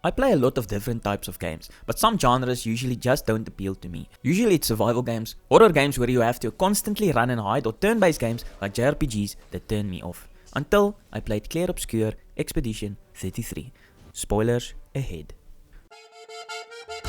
I play a lot of different types of games, but some genres usually just don't appeal to me. Usually it's survival games, horror games where you have to constantly run and hide, or turn-based games like JRPGs that turn me off. Until I played Clair Obscur Expedition 33. Spoilers ahead.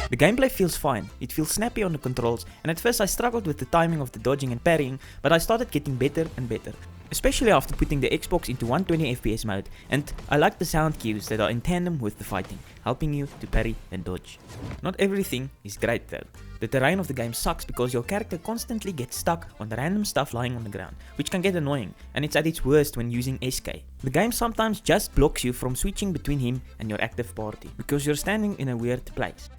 The gameplay feels fine, it feels snappy on the controls, and at first I struggled with the timing of the dodging and parrying, but I started getting better and better. Especially after putting the Xbox into 120 FPS mode, and I like the sound cues that are in tandem with the fighting, helping you to parry and dodge. Not everything is great though. The terrain of the game sucks because your character constantly gets stuck on the random stuff lying on the ground, which can get annoying, and it's at its worst when using SK. The game sometimes just blocks you from switching between him and your active party, because you're standing in a weird place.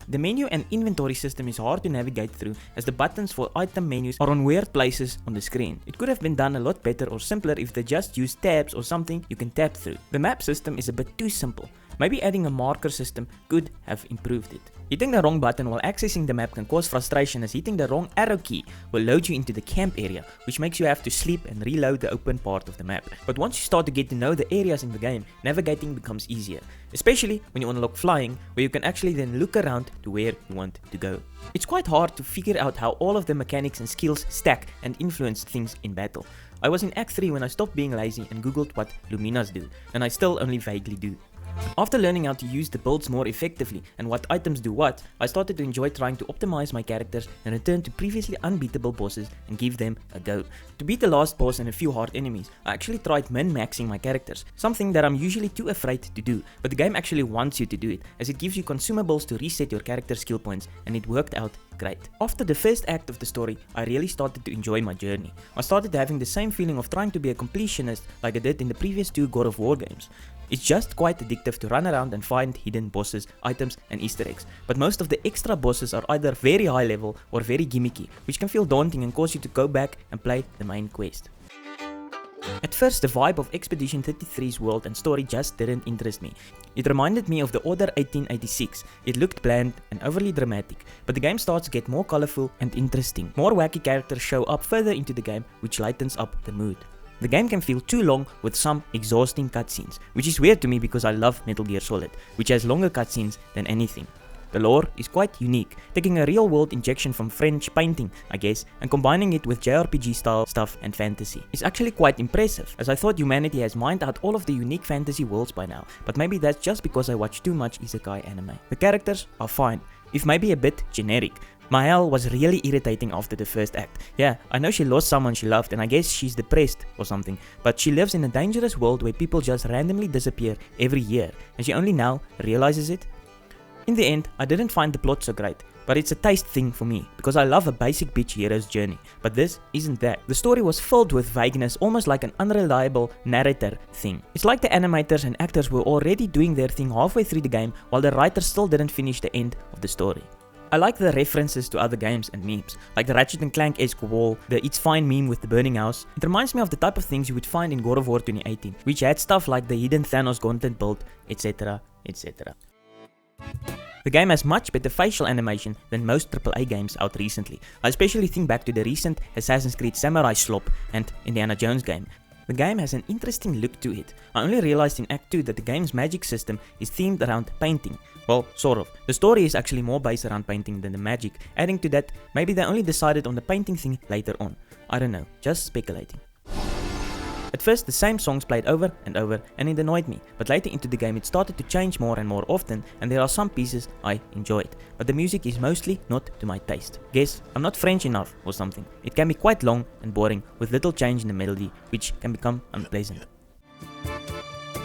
The menu and inventory system is hard to navigate through, as the buttons for item menus are on weird places on the screen. It could have been done a lot better or simpler if they just used tabs or something you can tap through. The map system is a bit too simple. Maybe adding a marker system could have improved it. Hitting the wrong button while accessing the map can cause frustration, as hitting the wrong arrow key will load you into the camp area, which makes you have to sleep and reload the open part of the map. But once you start to get to know the areas in the game, navigating becomes easier, especially when you unlock flying, where you can actually then look around to where you want to go. It's quite hard to figure out how all of the mechanics and skills stack and influence things in battle. I was in Act 3 when I stopped being lazy and googled what Luminas do, and I still only vaguely do. After learning how to use the builds more effectively and what items do what, I started to enjoy trying to optimize my characters and return to previously unbeatable bosses and give them a go. To beat the last boss and a few hard enemies, I actually tried min-maxing my characters, something that I'm usually too afraid to do, but the game actually wants you to do it, as it gives you consumables to reset your character skill points, and it worked out great. After the first act of the story, I really started to enjoy my journey. I started having the same feeling of trying to be a completionist like I did in the previous 2 God of War games. It's just quite addictive to run around and find hidden bosses, items and easter eggs, but most of the extra bosses are either very high level or very gimmicky, which can feel daunting and cause you to go back and play the main quest. At first, the vibe of Expedition 33's world and story just didn't interest me. It reminded me of the Order 1886, it looked bland and overly dramatic, but the game starts to get more colorful and interesting. More wacky characters show up further into the game, which lightens up the mood. The game can feel too long with some exhausting cutscenes, which is weird to me because I love Metal Gear Solid, which has longer cutscenes than anything. The lore is quite unique, taking a real-world injection from French painting, I guess, and combining it with JRPG style stuff and fantasy. It's actually quite impressive, as I thought humanity has mined out all of the unique fantasy worlds by now, but maybe that's just because I watch too much isekai anime. The characters are fine, if maybe a bit generic. Mahel was really irritating after the first act. Yeah, I know she lost someone she loved and I guess she's depressed or something, but she lives in a dangerous world where people just randomly disappear every year, and she only now realizes it. In the end, I didn't find the plot so great, but it's a taste thing for me, because I love a basic bitch hero's journey, but this isn't that. The story was filled with vagueness, almost like an unreliable narrator thing. It's like the animators and actors were already doing their thing halfway through the game, while the writers still didn't finish the end of the story. I like the references to other games and memes, like the Ratchet & Clank-esque wall, the It's Fine meme with the burning house. It reminds me of the type of things you would find in God of War 2018, which had stuff like the hidden Thanos gauntlet build, etc, etc. The game has much better facial animation than most AAA games out recently. I especially think back to the recent Assassin's Creed Samurai slop and Indiana Jones game. The game has an interesting look to it. I only realized in Act 2 that the game's magic system is themed around painting. Well, sort of. The story is actually more based around painting than the magic. Adding to that, maybe they only decided on the painting thing later on. I don't know, just speculating. At first, the same songs played over and over, and it annoyed me, but later into the game it started to change more and more often, and there are some pieces I enjoyed, but the music is mostly not to my taste. Guess I'm not French enough or something. It can be quite long and boring, with little change in the melody, which can become unpleasant.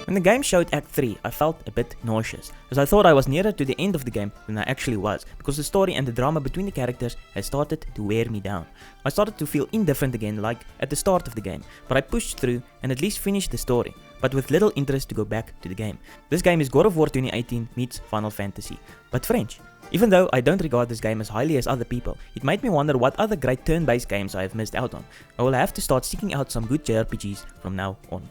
When the game showed Act 3, I felt a bit nauseous, as I thought I was nearer to the end of the game than I actually was, because the story and the drama between the characters had started to wear me down. I started to feel indifferent again, like at the start of the game, but I pushed through and at least finished the story, but with little interest to go back to the game. This game is God of War 2018 meets Final Fantasy, but French. Even though I don't regard this game as highly as other people, it made me wonder what other great turn-based games I have missed out on. I will have to start seeking out some good JRPGs from now on.